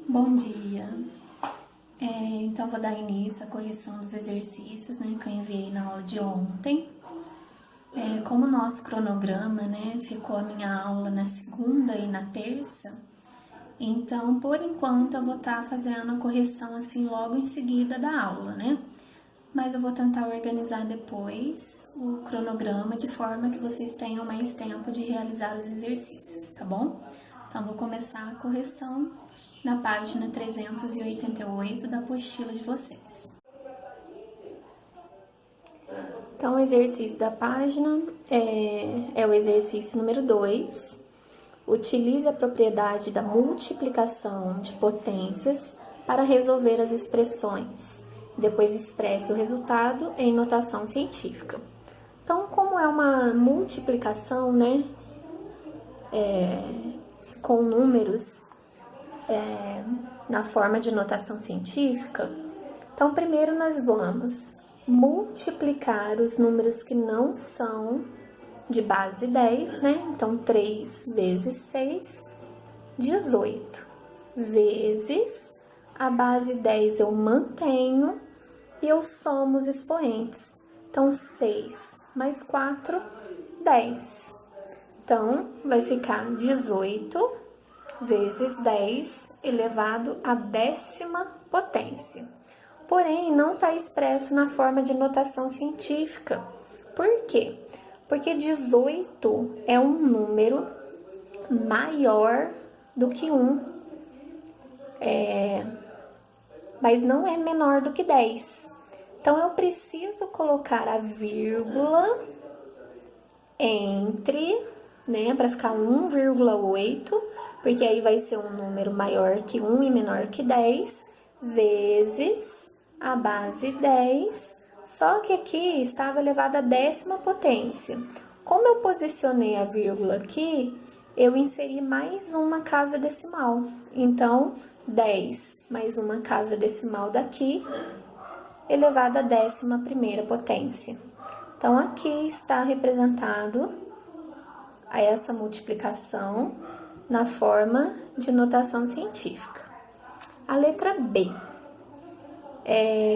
Bom dia. Então, vou dar início à correção dos exercícios, né, que eu enviei na aula de ontem. Como o nosso cronograma, né, ficou a minha aula na segunda e na terça, então, por enquanto, eu vou estar fazendo a correção, assim, logo em seguida da aula, né? Mas eu vou tentar organizar depois o cronograma de forma que vocês tenham mais tempo de realizar os exercícios, tá bom? Então, vou começar a correção na página 388 da apostila de vocês. Então, o exercício da página é o exercício número 2. Utilize a propriedade da multiplicação de potências para resolver as expressões. Depois expresse o resultado em notação científica. Então, como é uma multiplicação, né, com números na forma de notação científica, então primeiro nós vamos multiplicar os números que não são de base 10, né? Então, 3 vezes 6, 18, vezes a base 10 eu mantenho e eu somo os expoentes. Então, 6 mais 4, 10. Então, vai ficar 18 vezes 10 elevado à 10ª potência. Porém, não está expresso na forma de notação científica. Por quê? Porque 18 é um número maior do que 1, mas não é menor do que 10. Então, eu preciso colocar a vírgula entre, né, para ficar 1,8, porque aí vai ser um número maior que 1 e menor que 10, vezes a base 10, só que aqui estava elevada à 10ª potência. Como eu posicionei a vírgula aqui, eu inseri mais uma casa decimal. Então, 10 mais uma casa decimal daqui, elevada à 11ª potência. Então, aqui está representado essa multiplicação na forma de notação científica. A letra B.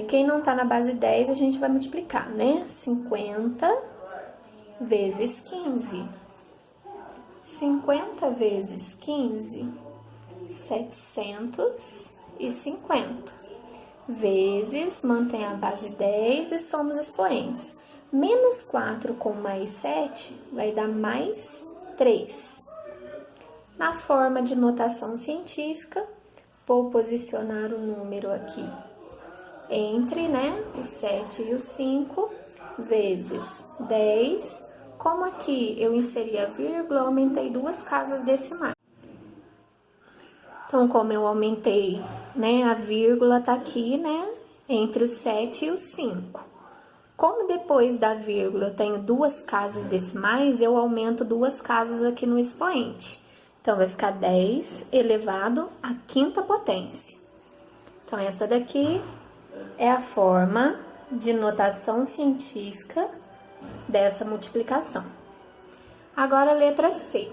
Quem não está na base 10, a gente vai multiplicar, né? 50 vezes 15. 50 vezes 15, 750. Vezes, mantém a base 10 e somos expoentes. Menos 4 com mais 7 vai dar mais 3. Na forma de notação científica, vou posicionar o número aqui entre, né, o 7 e o 5, vezes 10. Como aqui eu inseri a vírgula, eu aumentei 2 casas decimais. Então, como eu aumentei, né, a vírgula tá aqui, né, entre o 7 e o 5. Como depois da vírgula eu tenho 2 casas decimais, eu aumento 2 casas aqui no expoente. Então, vai ficar 10 elevado à 5ª potência. Então, essa daqui é a forma de notação científica dessa multiplicação. Agora, a letra C.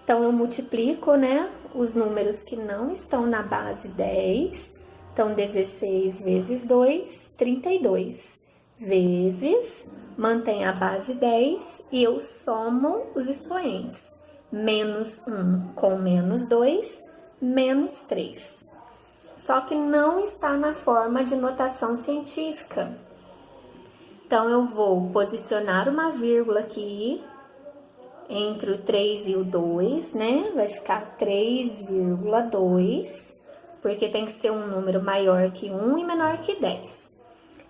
Então, eu multiplico, né, os números que não estão na base 10. Então, 16 vezes 2, 32. Vezes, mantém a base 10 e eu somo os expoentes. Menos 1 com menos 2, menos 3. Só que não está na forma de notação científica. Então, eu vou posicionar uma vírgula aqui entre o 3 e o 2, né? Vai ficar 3,2, porque tem que ser um número maior que 1 e menor que 10.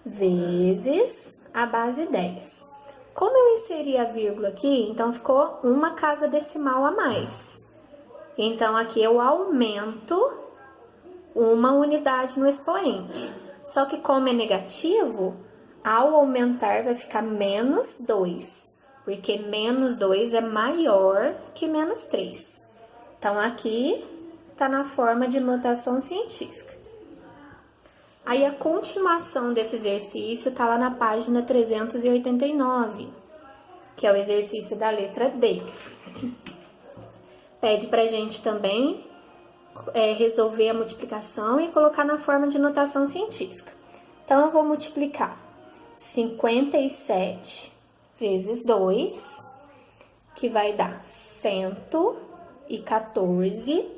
Vezes a base 10. Como eu inseri a vírgula aqui, então ficou uma casa decimal a mais. Então, aqui eu aumento uma unidade no expoente. Só que como é negativo, ao aumentar vai ficar menos 2, porque menos 2 é maior que menos 3. Então, aqui está na forma de notação científica. Aí, a continuação desse exercício está lá na página 389, que é o exercício da letra D. Pede pra gente também resolver a multiplicação e colocar na forma de notação científica. Então, eu vou multiplicar 57 vezes 2, que vai dar 114,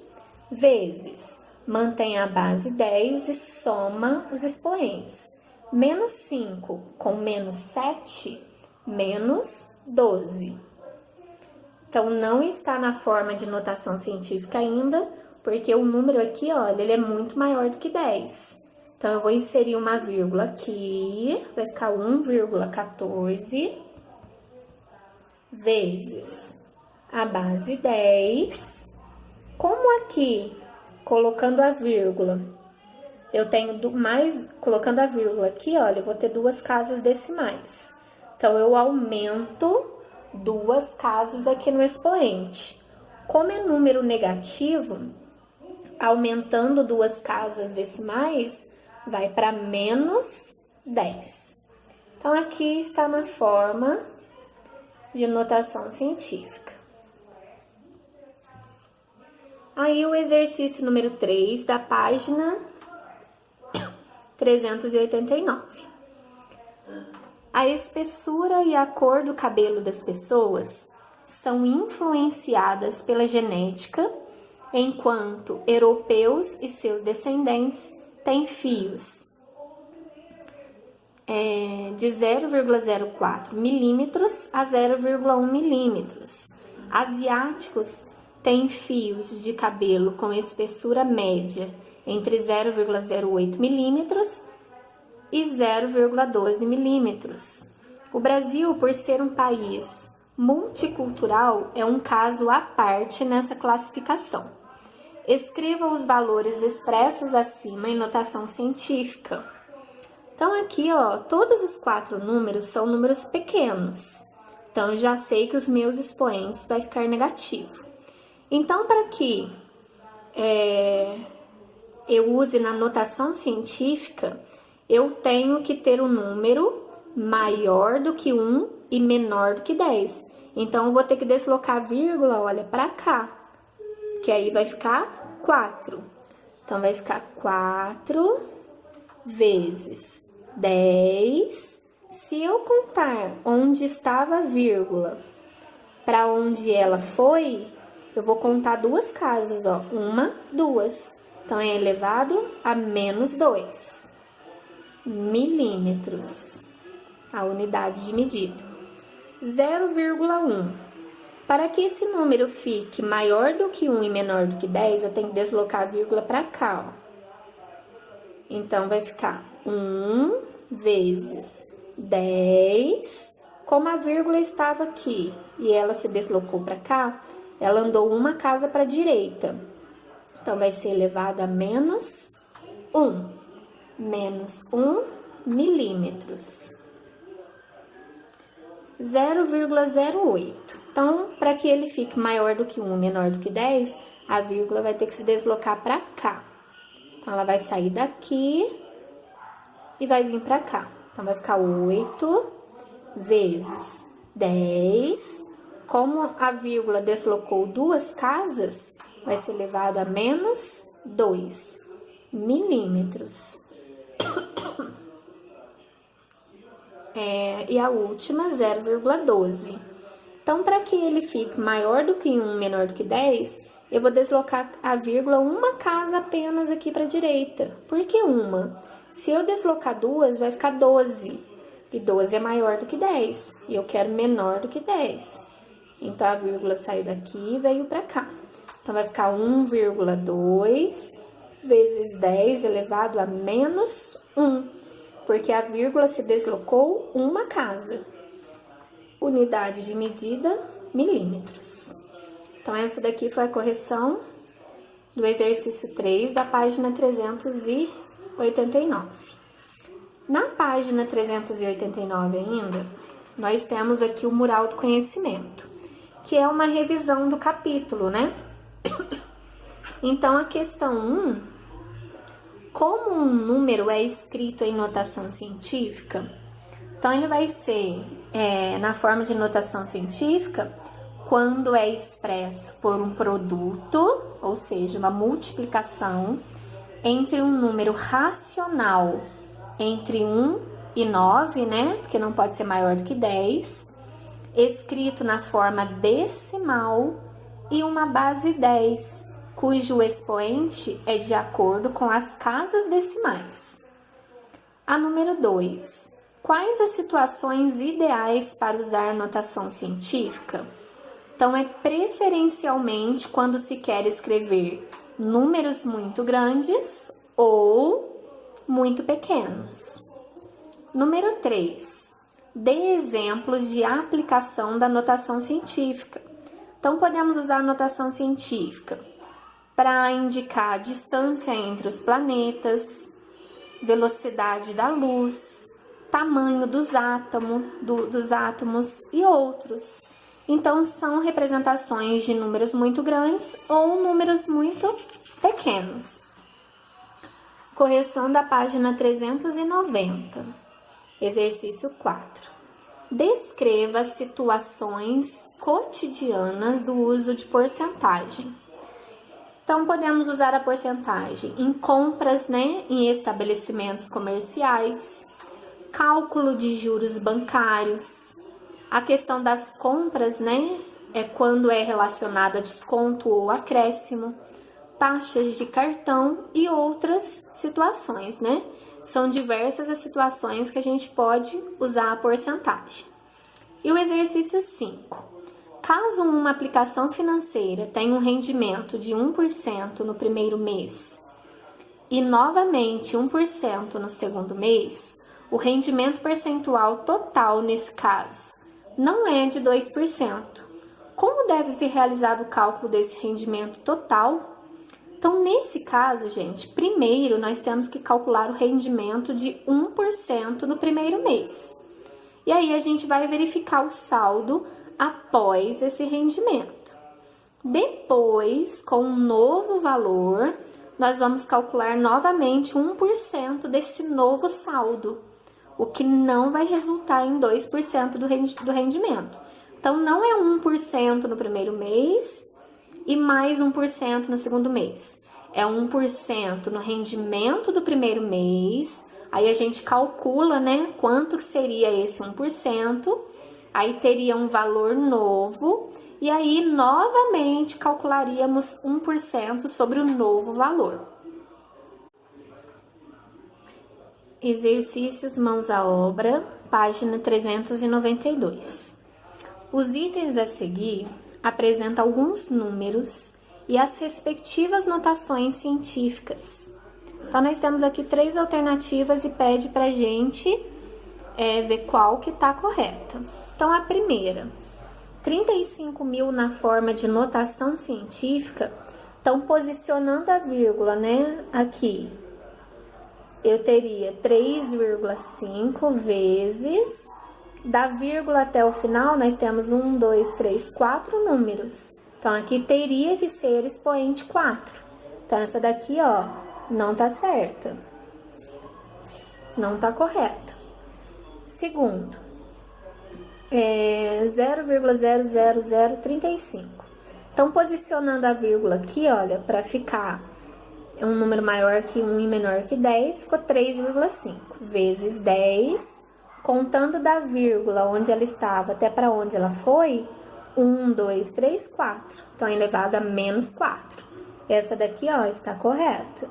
vezes, mantém a base 10 e soma os expoentes. Menos 5 com menos 7, menos 12. Então, não está na forma de notação científica ainda, porque o número aqui, olha, ele é muito maior do que 10. Então, eu vou inserir uma vírgula aqui, vai ficar 1,14 vezes a base 10. Como aqui, colocando a vírgula, eu tenho colocando a vírgula aqui, olha, eu vou ter duas casas decimais. Então, eu aumento 2 casas aqui no expoente. Como é número negativo, aumentando 2 casas decimais, vai para menos 10. Então, aqui está na forma de notação científica. Aí, o exercício número 3, da página 389. A espessura e a cor do cabelo das pessoas são influenciadas pela genética, enquanto europeus e seus descendentes têm fios de 0,04 milímetros a 0,1 milímetros. Asiáticos têm fios de cabelo com espessura média entre 0,08 milímetros e 0,12 milímetros. O Brasil, por ser um país multicultural, é um caso à parte nessa classificação. Escreva os valores expressos acima em notação científica. Então, aqui, ó, todos os 4 números são números pequenos. Então, eu já sei que os meus expoentes vai ficar negativo. Então, para que eu use na notação científica, eu tenho que ter um número maior do que 1 e menor do que 10. Então, eu vou ter que deslocar a vírgula, olha, para cá, que aí vai ficar 4. Então, vai ficar 4 vezes 10. Se eu contar onde estava a vírgula para onde ela foi, eu vou contar 2 casas, ó, 1, 2. Então, é elevado a menos 2 milímetros, a unidade de medida. 0,1. Para que esse número fique maior do que 1 e menor do que 10, eu tenho que deslocar a vírgula para cá, ó. Então, vai ficar 1 vezes 10. Como a vírgula estava aqui e ela se deslocou para cá, ela andou uma casa para a direita. Então, vai ser elevado a menos 1. Menos 1 milímetros. 0,08. Então, para que ele fique maior do que 1, menor do que 10, a vírgula vai ter que se deslocar para cá. Então, ela vai sair daqui e vai vir para cá. Então, vai ficar 8 vezes 10. Como a vírgula deslocou 2 casas, vai ser elevado a menos 2 milímetros. E a última, 0,12. Então, para que ele fique maior do que 1, menor do que 10, eu vou deslocar a vírgula uma casa apenas aqui para a direita. Por que uma? Se eu deslocar 2, vai ficar 12. E 12 é maior do que 10. E eu quero menor do que 10. Então, a vírgula saiu daqui e veio para cá. Então, vai ficar 1,2 vezes 10 elevado a menos 1. Porque a vírgula se deslocou uma casa. Unidade de medida, milímetros. Então, essa daqui foi a correção do exercício 3 da página 389. Na página 389 ainda, nós temos aqui o mural do conhecimento, que é uma revisão do capítulo, né? Então, a questão 1... Como um número é escrito em notação científica, então ele vai ser na forma de notação científica quando é expresso por um produto ou seja, uma multiplicação entre um número racional entre 1 e 9, né? Porque não pode ser maior do que 10, escrito na forma decimal, e uma base 10, cujo expoente é de acordo com as casas decimais. A número 2. Quais as situações ideais para usar notação científica? Então, é preferencialmente quando se quer escrever números muito grandes ou muito pequenos. Número 3. Dê exemplos de aplicação da notação científica. Então, podemos usar a notação científica para indicar a distância entre os planetas, velocidade da luz, tamanho dos átomos e outros. Então, são representações de números muito grandes ou números muito pequenos. Correção da página 390. Exercício 4. Descreva situações cotidianas do uso de porcentagem. Então, podemos usar a porcentagem em compras, né, em estabelecimentos comerciais, cálculo de juros bancários. A questão das compras, né, é quando é relacionado a desconto ou acréscimo, taxas de cartão e outras situações, né? São diversas as situações que a gente pode usar a porcentagem. E o exercício 5. Caso uma aplicação financeira tenha um rendimento de 1% no primeiro mês e novamente 1% no segundo mês, o rendimento percentual total nesse caso não é de 2%. Como deve ser realizado o cálculo desse rendimento total? Então, nesse caso, gente, primeiro nós temos que calcular o rendimento de 1% no primeiro mês. E aí a gente vai verificar o saldo após esse rendimento. Depois, com um novo valor, nós vamos calcular novamente 1% desse novo saldo, o que não vai resultar em 2% do rendimento. Então, não é 1% no primeiro mês e mais 1% no segundo mês. É 1% no rendimento do primeiro mês, aí a gente calcula, né, quanto que seria esse 1%, aí teria um valor novo, e aí novamente calcularíamos 1% sobre o novo valor. Exercícios mãos à obra, página 392. Os itens a seguir apresentam alguns números e as respectivas notações científicas. Então, nós temos aqui 3 alternativas e pede para a gente ver qual que está correta. Então, a primeira, 35.000 na forma de notação científica. Então, posicionando a vírgula, né, aqui, eu teria 3,5 vezes, da vírgula até o final, nós temos 1, 2, 3, 4 números. Então, aqui teria que ser expoente 4. Então, essa daqui, ó, não tá certa. Não tá correta. Segundo, 0,00035. Então, posicionando a vírgula aqui, olha, para ficar um número maior que 1 e menor que 10, ficou 3,5 vezes 10, contando da vírgula onde ela estava até para onde ela foi, 1, 2, 3, 4. Então, é elevado a menos 4. Essa daqui, ó, está correta.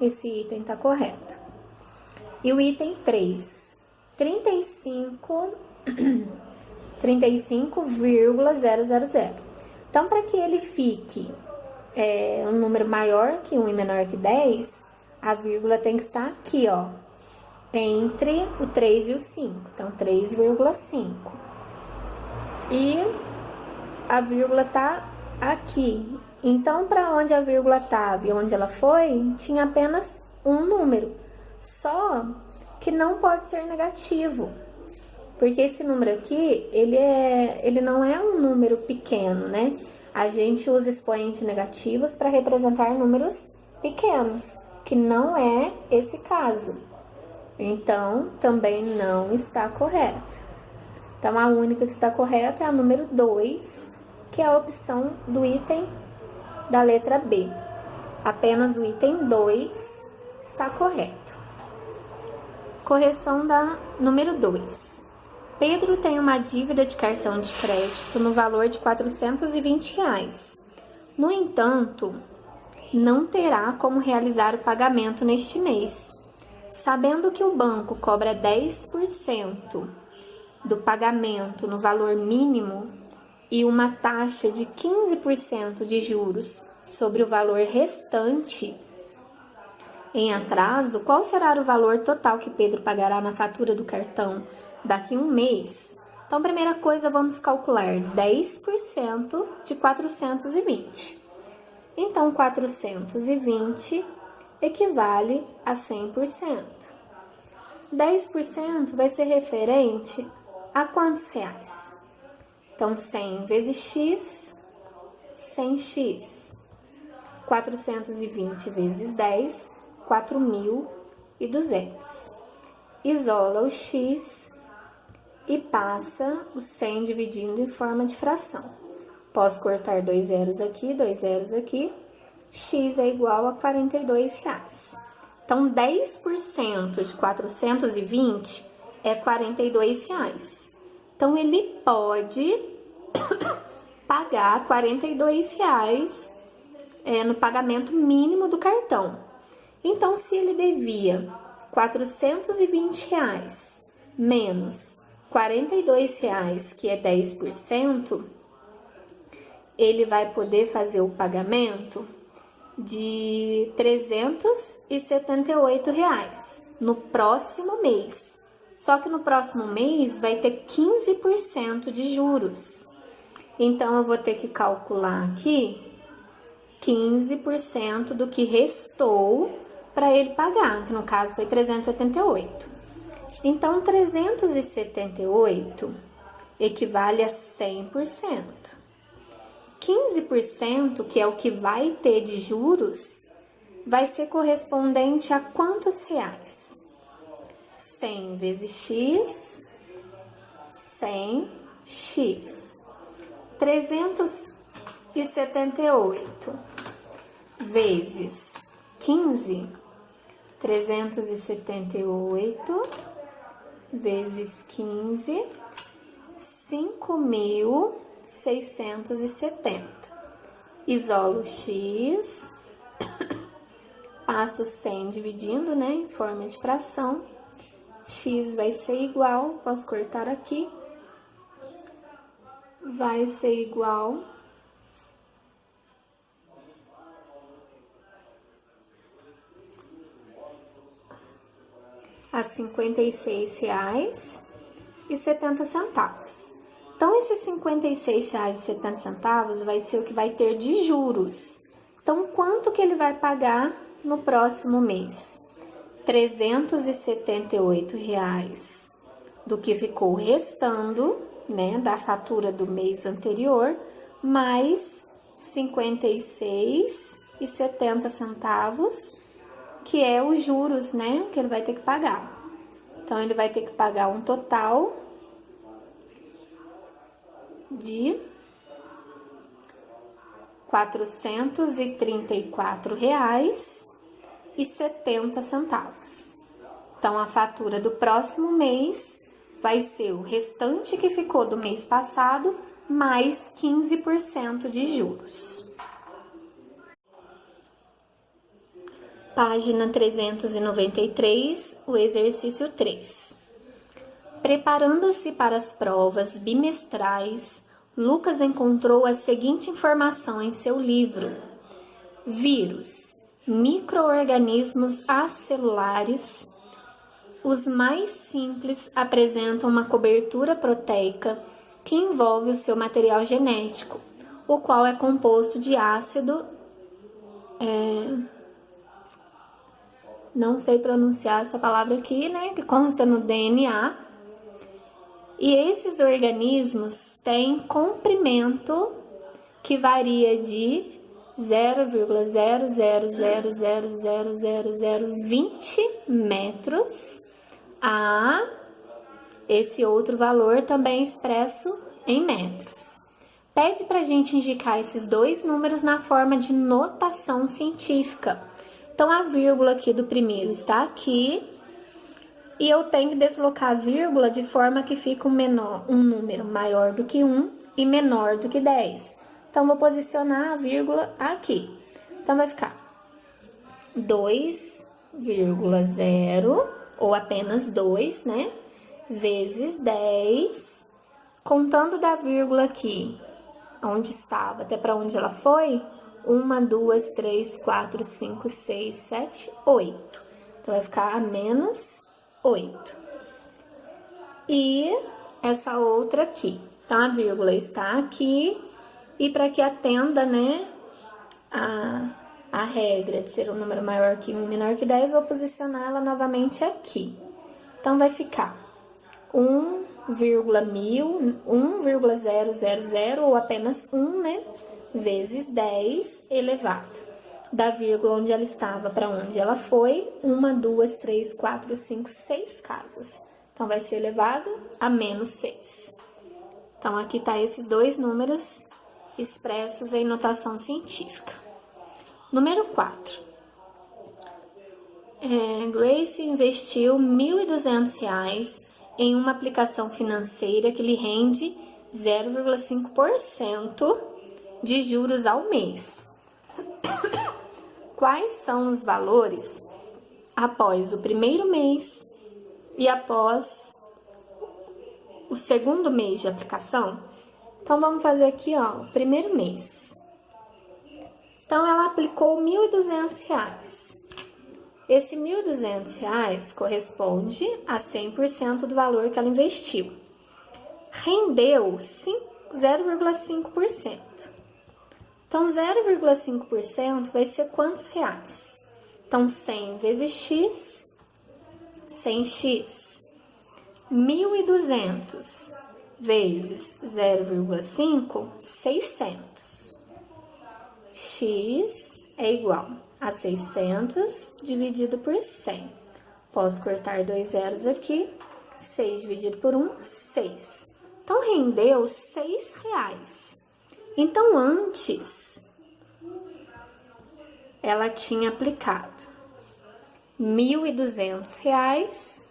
Esse item está correto. E o item 3, 35,000. Então, para que ele fique um número maior que 1 e menor que 10, a vírgula tem que estar aqui, ó, entre o 3 e o 5. Então, 3,5. E a vírgula tá aqui. Então, para onde a vírgula estava e onde ela foi, tinha apenas um número. Só que não pode ser negativo. Porque esse número aqui, ele não é um número pequeno, né? A gente usa expoentes negativos para representar números pequenos, que não é esse caso. Então, também não está correto. Então, a única que está correta é a número 2, que é a opção do item da letra B. Apenas o item 2 está correto. Correção da número 2. Pedro tem uma dívida de cartão de crédito no valor de R$ 420. No entanto, não terá como realizar o pagamento neste mês. Sabendo que o banco cobra 10% do pagamento no valor mínimo e uma taxa de 15% de juros sobre o valor restante em atraso, qual será o valor total que Pedro pagará na fatura do cartão daqui a um mês? Então, primeira coisa, vamos calcular 10% de 420. Então, 420 equivale a 100%. 10% vai ser referente a quantos reais? Então, 100 vezes x, 100x. 420 vezes 10, 4.200. Isola o x e passa o 100 dividindo em forma de fração. Posso cortar 2 zeros aqui, 2 zeros aqui. X é igual a R$ 42. Então, 10% de 420 é R$ 42. Então, ele pode pagar R$ 42 no pagamento mínimo do cartão. Então, se ele devia R$ 420 menos R$ 42, que é 10%, ele vai poder fazer o pagamento de R$ 378 no próximo mês. Só que no próximo mês vai ter 15% de juros. Então, eu vou ter que calcular aqui 15% do que restou para ele pagar, que no caso foi 378. Então, 378 equivale a 100%. 15%, que é o que vai ter de juros, vai ser correspondente a quantos reais? 100 vezes x, 100x. 378 vezes 15, 378 vezes 15, 5.670. Isolo x, passo 100 dividindo, né, em forma de fração. X vai ser igual, posso cortar aqui, vai ser igual a R$ 56,70. Então, esses R$ 56,70 vai ser o que vai ter de juros. Então, quanto que ele vai pagar no próximo mês? R$ 378 do que ficou restando, né, da fatura do mês anterior, mais R$ 56,70, que é os juros, né, que ele vai ter que pagar. Então, ele vai ter que pagar um total de R$ 434,70. Então, a fatura do próximo mês vai ser o restante que ficou do mês passado, mais 15% de juros. Página 393, o exercício 3. Preparando-se para as provas bimestrais, Lucas encontrou a seguinte informação em seu livro: vírus, micro-organismos acelulares. Os mais simples apresentam uma cobertura proteica que envolve o seu material genético, o qual é composto de ácido, não sei pronunciar essa palavra aqui, né, que consta no DNA. E esses organismos têm comprimento que varia de 0,000000020 metros a esse outro valor também expresso em metros. Pede para a gente indicar esses dois números na forma de notação científica. Então, a vírgula aqui do primeiro está aqui, e eu tenho que deslocar a vírgula de forma que fique um número maior do que 1 e menor do que 10. Então, vou posicionar a vírgula aqui. Então, vai ficar 2,0, ou apenas 2, né? Vezes 10, contando da vírgula aqui, onde estava, até para onde ela foi, 1, 2, 3, 4, 5, 6, 7, 8. Então, vai ficar a menos 8. E essa outra aqui. Então, a vírgula está aqui, e para que atenda, né, a regra de ser um número maior que 1 e menor que 10, vou posicionar ela novamente aqui. Então, vai ficar 1,000, ou apenas 1, né, vezes 10 elevado da vírgula onde ela estava para onde ela foi, 1, 2, 3, 4, 5, 6 casas. Então, vai ser elevado a menos 6. Então, aqui tá esses dois números expressos em notação científica. Número 4. Grace investiu R$ 1.200 em uma aplicação financeira que lhe rende 0,5% de juros ao mês. Quais são os valores após o primeiro mês e após o segundo mês de aplicação? Então, vamos fazer aqui, ó, o primeiro mês. Então, ela aplicou R$ 1.200. Esse R$ 1.200 corresponde a 100% do valor que ela investiu. Rendeu 0,5%. Então, 0,5% vai ser quantos reais? Então, 100 vezes x, 100x. 1.200 vezes 0,5, 600. X é igual a 600 dividido por 100. Posso cortar 2 zeros aqui. 6 dividido por 1, 6. Então, rendeu R$ 6. Então, antes, ela tinha aplicado R$ 1.200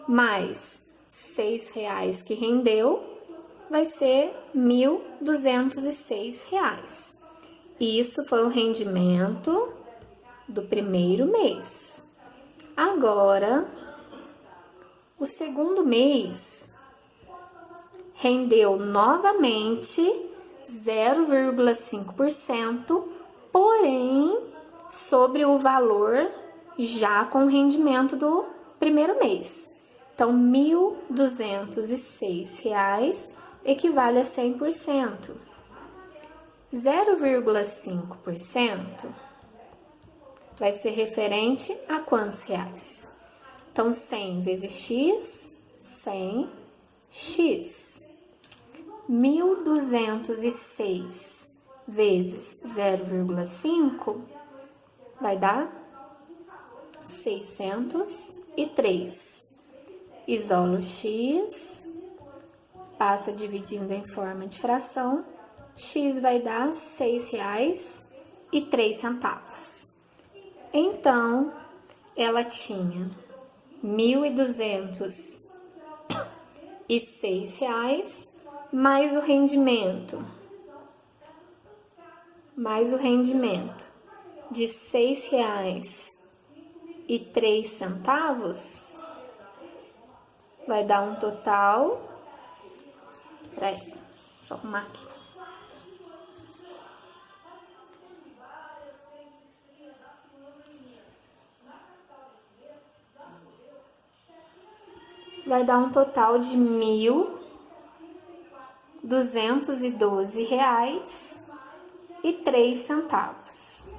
mais R$ 6 que rendeu, vai ser R$ 1.206. Isso foi o rendimento do primeiro mês. Agora, o segundo mês rendeu novamente 0,5%, porém sobre o valor já com o rendimento do primeiro mês. Então, R$ 1.206 equivale a 100%. 0,5% vai ser referente a quantos reais? Então, 100 vezes x, 100x. 1.206 vezes 0,5 vai dar 603. Isolo x, passa dividindo em forma de fração, x vai dar R$ 6,03. Então, ela tinha R$ 1.206 mais o rendimento de R$ 6,03, vai dar um total. Peraí, deixa eu arrumar aqui. Vai dar um total de R$ 1.212,03.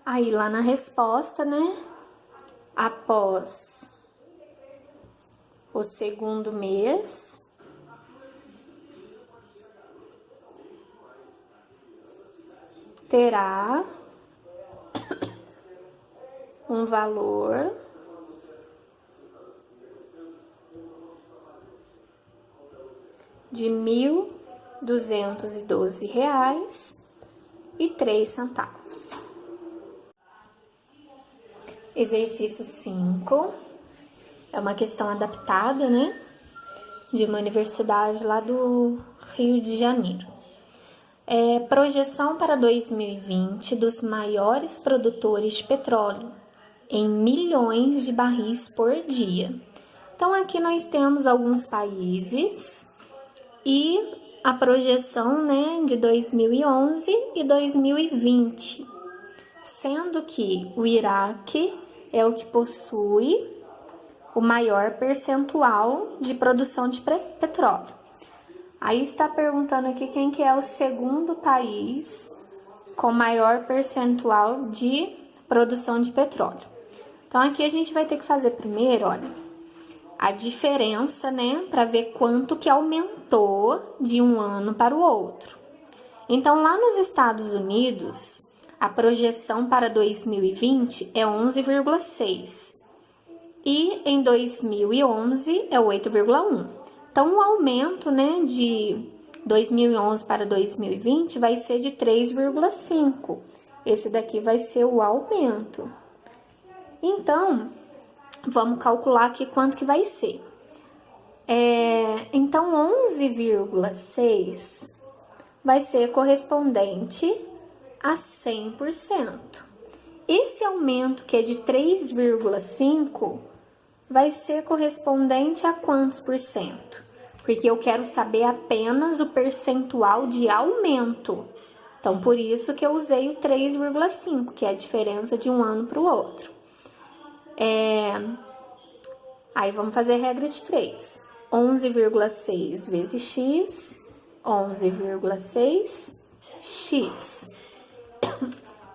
Aí, lá na resposta, né? Após o segundo mês, terá um valor de R$ 1.212,03. Exercício 5. É uma questão adaptada, né? De uma universidade lá do Rio de Janeiro. Projeção para 2020 dos maiores produtores de petróleo em milhões de barris por dia. Então, aqui nós temos alguns países e a projeção, né, de 2011 e 2020, sendo que o Iraque é o que possui o maior percentual de produção de petróleo. Aí está perguntando aqui quem que é o segundo país com maior percentual de produção de petróleo. Então, aqui a gente vai ter que fazer primeiro, olha, a diferença, né, para ver quanto que aumentou de um ano para o outro. Então, lá nos Estados Unidos, a projeção para 2020 é 11,6 e em 2011 é 8,1. Então, o aumento, né, de 2011 para 2020 vai ser de 3,5. Esse daqui vai ser o aumento. Então, vamos calcular aqui quanto que vai ser. Então, 11,6 vai ser correspondente a 100%. Esse aumento, que é de 3,5, vai ser correspondente a quantos por cento? Porque eu quero saber apenas o percentual de aumento. Então, por isso que eu usei o 3,5, que é a diferença de um ano para o outro. Aí, vamos fazer a regra de 3. 11,6 vezes x, 11,6 x.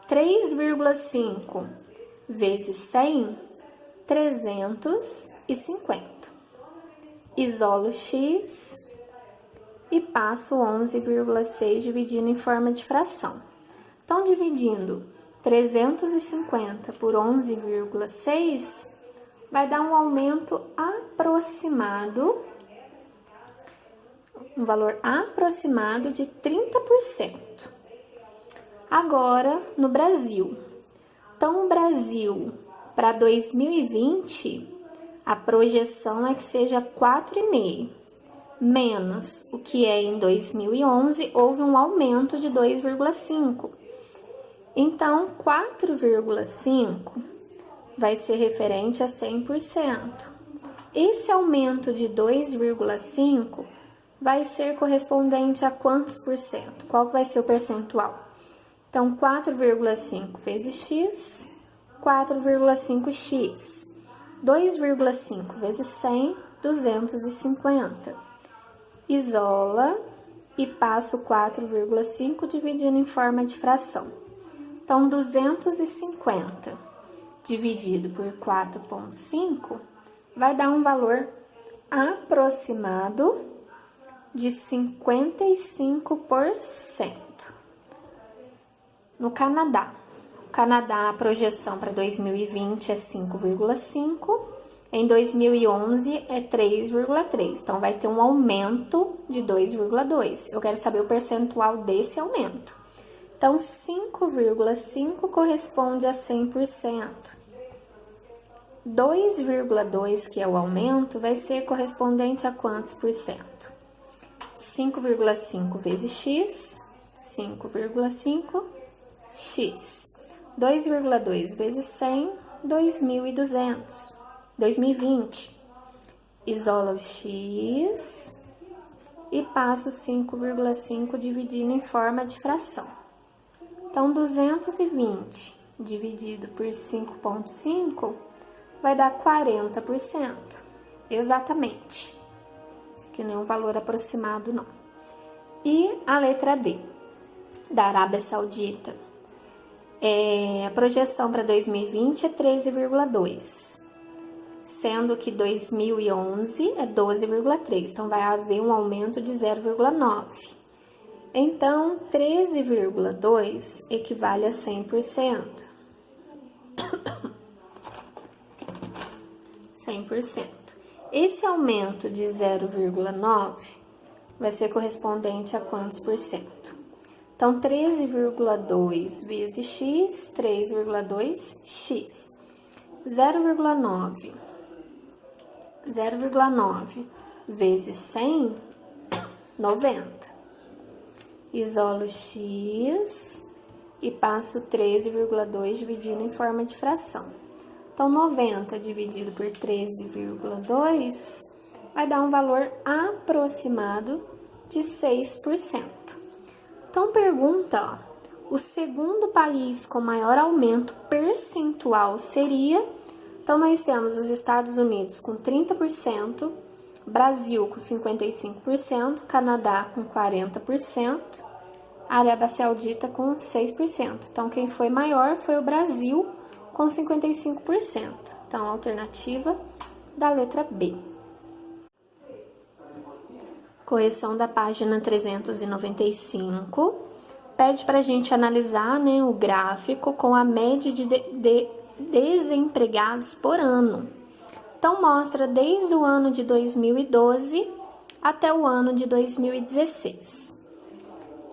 3,5 vezes 100, 350. Isolo x e passo 11,6 dividindo em forma de fração. Então, dividindo 350 por 11,6, vai dar um aumento aproximado, um valor aproximado de 30%. Agora, no Brasil. Então, o Brasil, para 2020, a projeção é que seja 4,5, menos o que é em 2011, houve um aumento de 2,5. Então, 4,5 vai ser referente a 100%. Esse aumento de 2,5 vai ser correspondente a quantos por cento? Qual vai ser o percentual? Então, 4,5 vezes x, 4,5x. 2,5 vezes 100, 250. Isola e passo 4,5 dividindo em forma de fração. Então, 250 dividido por 4,5 vai dar um valor aproximado de 55%. No Canadá. No Canadá, a projeção para 2020 é 5,5, em 2011 é 3,3. Então, vai ter um aumento de 2,2. Eu quero saber o percentual desse aumento. Então, 5,5 corresponde a 100%. 2,2, que é o aumento, vai ser correspondente a quantos por cento? 5,5 vezes x, 5,5 x. 2,2 vezes 100, 2.200. 2020. Isola o x e passo 5,5 dividindo em forma de fração. Então, 220 dividido por 5,5 vai dar 40%. Exatamente. Isso aqui não é um valor aproximado, não. E a letra D, da Arábia Saudita. A projeção para 2020 é 13,2, sendo que 2011 é 12,3, então vai haver um aumento de 0,9. Então, 13,2 equivale a 100%. 100%. Esse aumento de 0,9 vai ser correspondente a quantos por cento? Então, 13,2 vezes x, 3,2x. 0,9 vezes 100, 90. Isolo x e passo 13,2 dividindo em forma de fração. Então, 90 dividido por 13,2 vai dar um valor aproximado de 6%. Então, pergunta, ó, o segundo país com maior aumento percentual seria... Então, nós temos os Estados Unidos com 30%, Brasil com 55%, Canadá com 40%, Arábia Saudita com 6%. Então, quem foi maior foi o Brasil com 55%. Então, a alternativa da letra B. Correção da página 395. Pede para a gente analisar, né, o gráfico com a média de desempregados por ano. Então, mostra desde o ano de 2012 até o ano de 2016.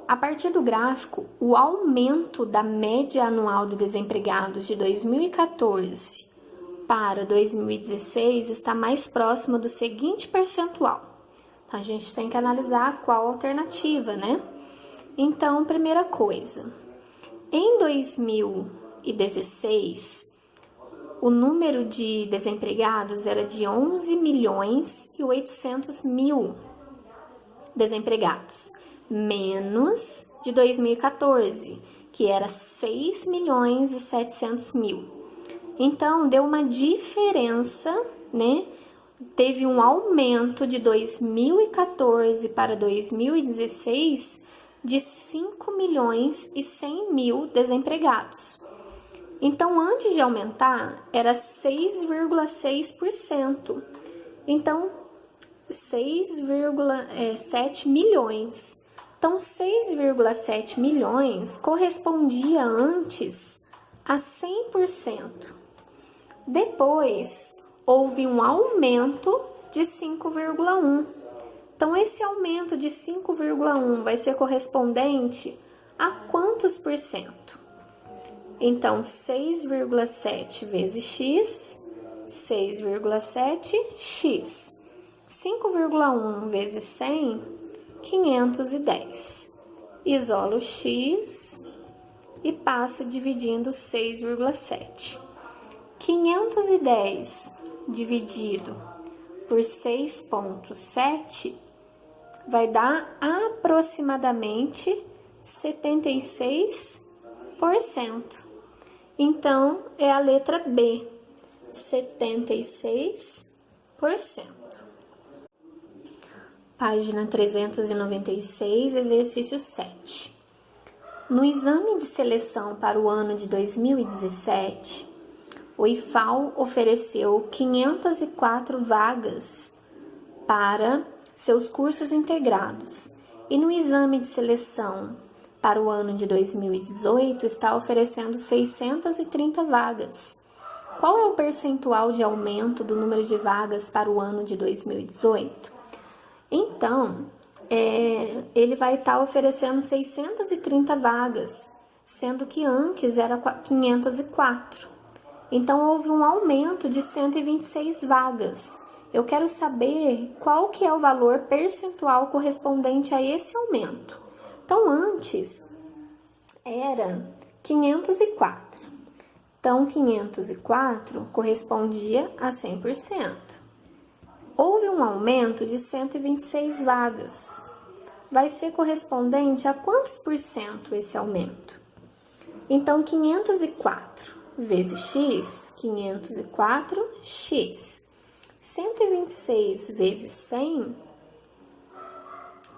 A partir do gráfico, o aumento da média anual de desempregados de 2014 para 2016 está mais próximo do seguinte percentual. Então, a gente tem que analisar qual alternativa, né? Então, primeira coisa, em 2016, o número de desempregados era de 11.800.000 desempregados, menos de 2014, que era 6.700.000. Então, deu uma diferença, né? Teve um aumento de 2014 para 2016 de 5.100.000 desempregados. Então, antes de aumentar, era 6,6%. Então, 6,7 milhões. Então, 6,7 milhões correspondia antes a 100%. Depois, houve um aumento de 5,1%. Então, esse aumento de 5,1 vai ser correspondente a quantos por cento? Então, 6,7 vezes x, 6,7x. 5,1 vezes 100, 510. Isolo x e passo dividindo 6,7. 510 dividido por 6,7 vai dar aproximadamente 76%. Então, é a letra B, 76%. Página 396, exercício 7. No exame de seleção para o ano de 2017, o IFAL ofereceu 504 vagas para seus cursos integrados e no exame de seleção para o ano de 2018 está oferecendo 630 vagas. Qual é o percentual de aumento do número de vagas para o ano de 2018? Então, ele vai estar oferecendo 630 vagas, sendo que antes era 504. Então, houve um aumento de 126 vagas. Eu quero saber qual que é o valor percentual correspondente a esse aumento. Então, antes era 504. Então, 504 correspondia a 100%. Houve um aumento de 126 vagas. Vai ser correspondente a quantos por cento esse aumento? Então, 504 vezes x, 504x. 126 vezes 100,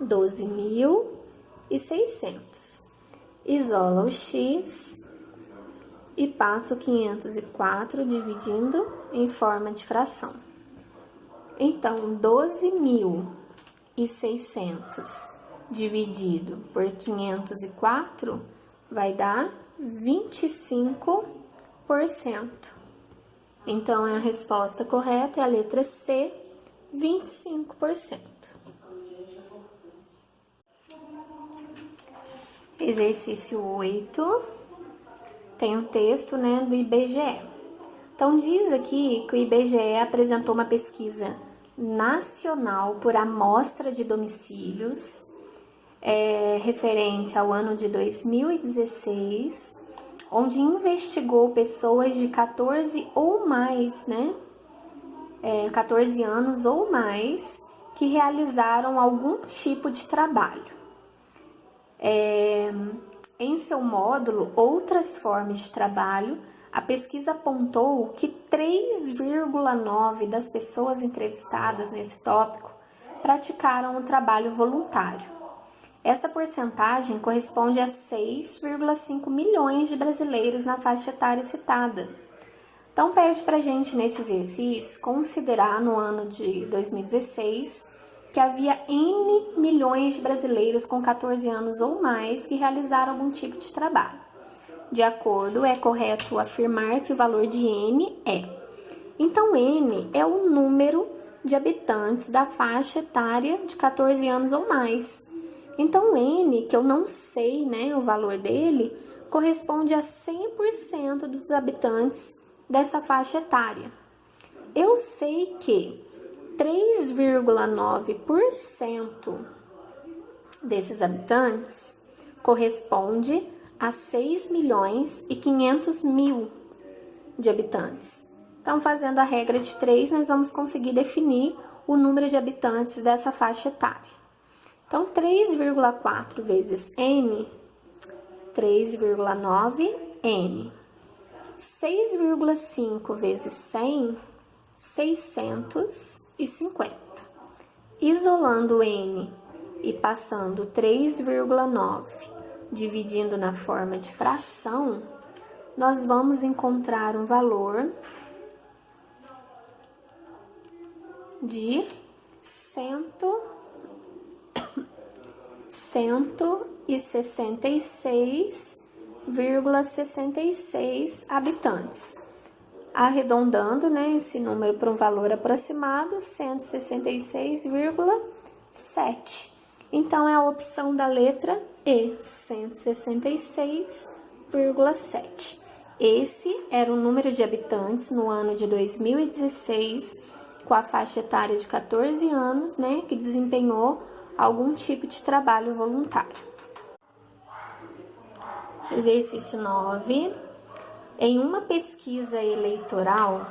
12.600. Isola o x e passa o 504 dividindo em forma de fração. Então, 12.600 dividido por 504 vai dar 25%. Então, a resposta correta é a letra C, 25%. Exercício 8, tem um texto, né, do IBGE. Então, diz aqui que o IBGE apresentou uma pesquisa nacional por amostra de domicílios, referente ao ano de 2016, onde investigou pessoas de 14 ou mais, né, 14 anos ou mais, que realizaram algum tipo de trabalho. Em seu módulo, outras formas de trabalho, a pesquisa apontou que 3,9% das pessoas entrevistadas nesse tópico praticaram um trabalho voluntário. Essa porcentagem corresponde a 6,5 milhões de brasileiros na faixa etária citada. Então, pede para a gente, nesse exercício, considerar no ano de 2016 que havia N milhões de brasileiros com 14 anos ou mais que realizaram algum tipo de trabalho. De acordo, é correto afirmar que o valor de N é. Então, N é o número de habitantes da faixa etária de 14 anos ou mais. Então, N, que eu não sei, né, o valor dele, corresponde a 100% dos habitantes dessa faixa etária. Eu sei que 3,9% desses habitantes corresponde a 6 milhões e 500 mil de habitantes. Então, fazendo a regra de 3, nós vamos conseguir definir o número de habitantes dessa faixa etária. Então, 3,4 vezes N, 3,9 N. 6,5 vezes 100, 650. Isolando N e passando 3,9 dividindo na forma de fração, nós vamos encontrar um valor de 166,66 habitantes. Arredondando, né, esse número para um valor aproximado, 166,7. Então, é a opção da letra E, 166,7. Esse era o número de habitantes no ano de 2016, com a faixa etária de 14 anos, né, que desempenhou algum tipo de trabalho voluntário. Exercício 9. Em uma pesquisa eleitoral,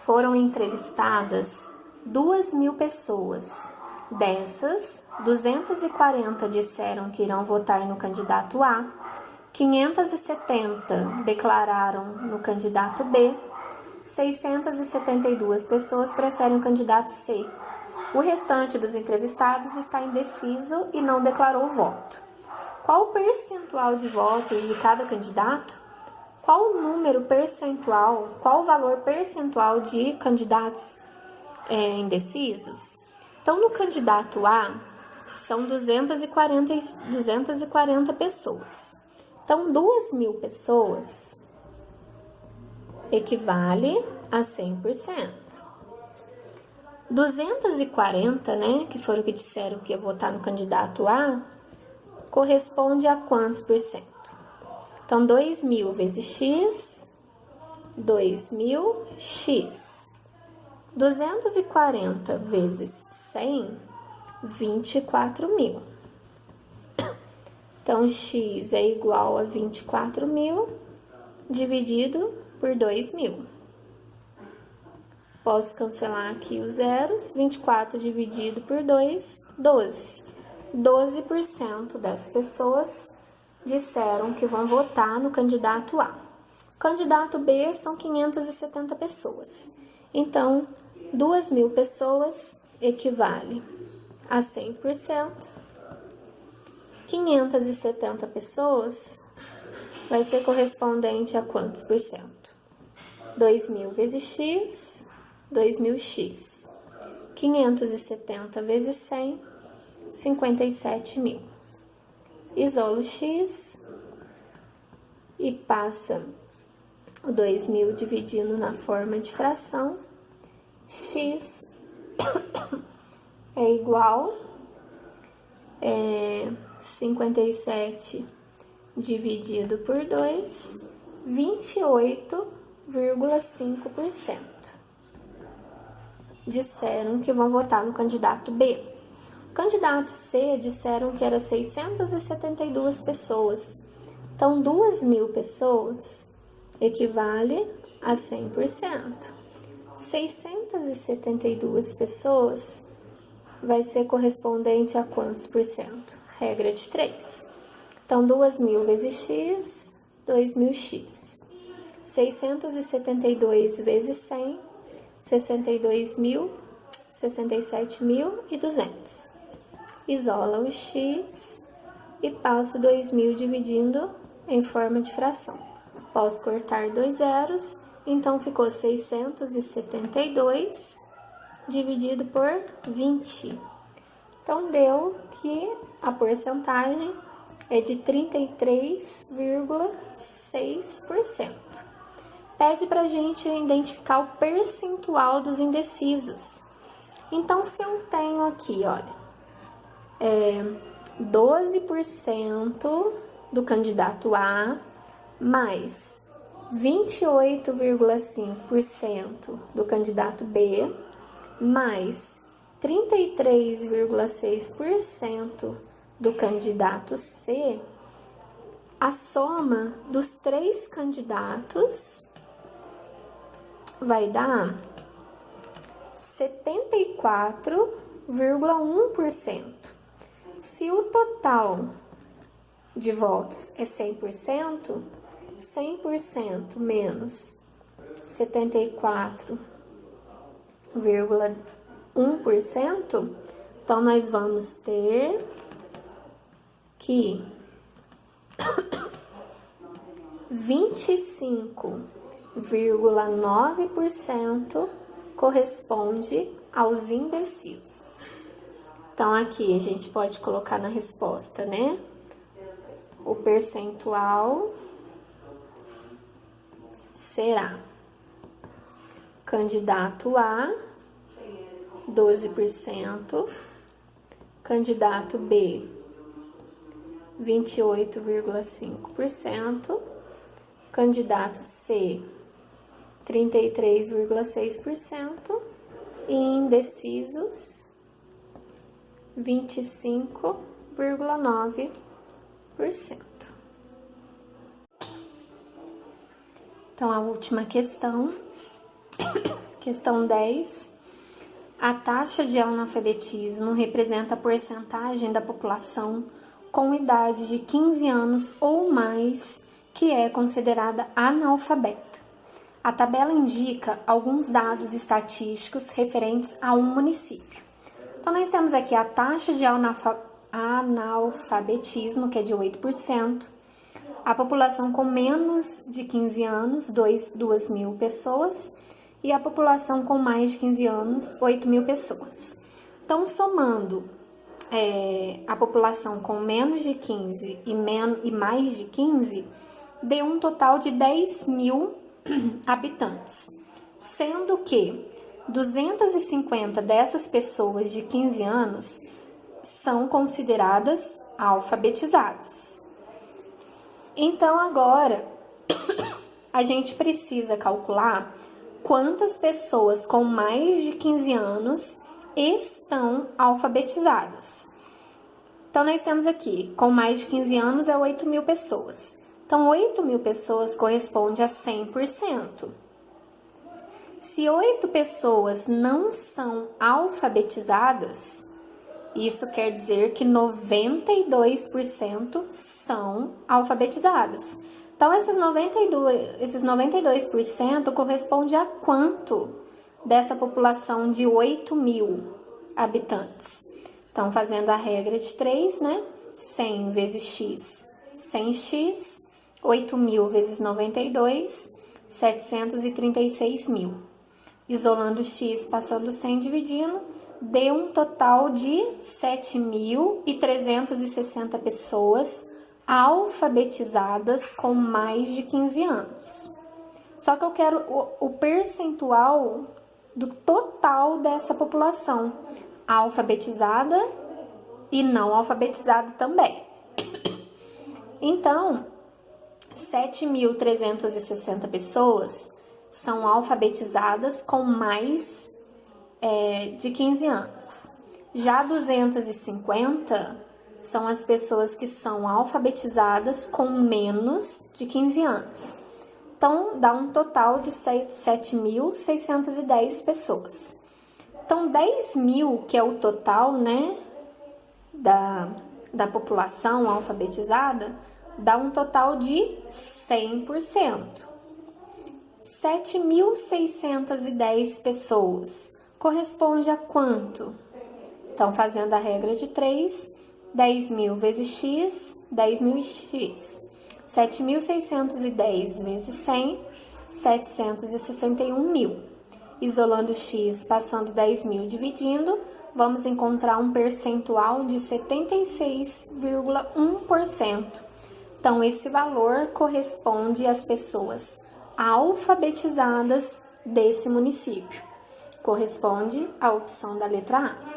foram entrevistadas 2.000 pessoas. Dessas, 240 disseram que irão votar no candidato A, 570 declararam no candidato B, 672 pessoas preferem o candidato C. O restante dos entrevistados está indeciso e não declarou voto. Qual o percentual de votos de cada candidato? Qual o número percentual, qual o valor percentual de candidatos indecisos? Então, no candidato A, são 240 pessoas. Então, 2.000 pessoas equivale a 100%. 240, né, que foram que disseram que ia votar no candidato A, corresponde a quantos por cento? Então, 2.000 vezes X, 2.000x. 240 vezes 100, 24.000. Então, X é igual a 24.000 dividido por 2.000. Posso cancelar aqui os zeros. 24 dividido por 2, 12. 12% das pessoas disseram que vão votar no candidato A. O candidato B são 570 pessoas. Então, 2.000 pessoas equivale a 100%. 570 pessoas vai ser correspondente a quantos por cento? 2.000 vezes X, 2.000x. 570 vezes 100, 57.000. Isolo X e passa o 2.000 dividindo na forma de fração. X é igual 57 dividido por 2, 28,5%. Disseram que vão votar no candidato B. O candidato C disseram que era 672 pessoas. Então, 2.000 pessoas equivale a 100%. 672 pessoas vai ser correspondente a quantos por cento? Regra de 3. Então, 2.000 vezes x, 2.000x. 672 vezes 100, 62.000, 67.200. Isola o x e passa 2.000 dividindo em forma de fração. Posso cortar 2 zeros, então ficou 672 dividido por 20. Então, deu que a porcentagem é de 33,6%. Pede para a gente identificar o percentual dos indecisos. Então, se eu tenho aqui, olha, 12% do candidato A, mais 28,5% do candidato B, mais 33,6% do candidato C, a soma dos 3 candidatos vai dar 74,1%. Se o total de votos é 100%, 100% menos 74,1%, então nós vamos ter que 25,9% corresponde aos indecisos. Então, aqui a gente pode colocar na resposta, né? O percentual será candidato A, 12%, candidato B, 28,5%, candidato C, 33,6% e indecisos, 25,9%. Então, a última questão, questão 10. A taxa de analfabetismo representa a porcentagem da população com idade de 15 anos ou mais que é considerada analfabeta. A tabela indica alguns dados estatísticos referentes a um município. Então, nós temos aqui a taxa de analfabetismo, que é de 8%, a população com menos de 15 anos, 2.000 pessoas, e a população com mais de 15 anos, 8.000 pessoas. Então, somando a população com menos de 15 e mais de 15, deu um total de 10.000 habitantes, sendo que 250 dessas pessoas de 15 anos são consideradas alfabetizadas. Então, agora, a gente precisa calcular quantas pessoas com mais de 15 anos estão alfabetizadas. Então, nós temos aqui, com mais de 15 anos, é 8.000 pessoas. Então, 8.000 pessoas corresponde a 100%. Se 8 pessoas não são alfabetizadas, isso quer dizer que 92% são alfabetizadas. Então, esses 92% corresponde a quanto dessa população de 8.000 habitantes? Então, fazendo a regra de 3, né? 100 vezes x, 100x, 8.000 vezes 92, 736.000. Isolando x, passando 100, dividindo, deu um total de 7.360 pessoas alfabetizadas com mais de 15 anos. Só que eu quero o percentual do total dessa população, alfabetizada e não alfabetizada também. Então, 7.360 pessoas são alfabetizadas com mais de 15 anos. Já 250 são as pessoas que são alfabetizadas com menos de 15 anos. Então, dá um total de 7.610 pessoas. Então, 10.000, que é o total, né, da população alfabetizada, dá um total de 100%. 7.610 pessoas corresponde a quanto? Então, fazendo a regra de 3, 10.000 vezes x, 10.000 x. 7.610 vezes 100, 761.000. Isolando x, passando 10.000 dividindo, vamos encontrar um percentual de 76,1%. Então, esse valor corresponde às pessoas alfabetizadas desse município. Corresponde à opção da letra A.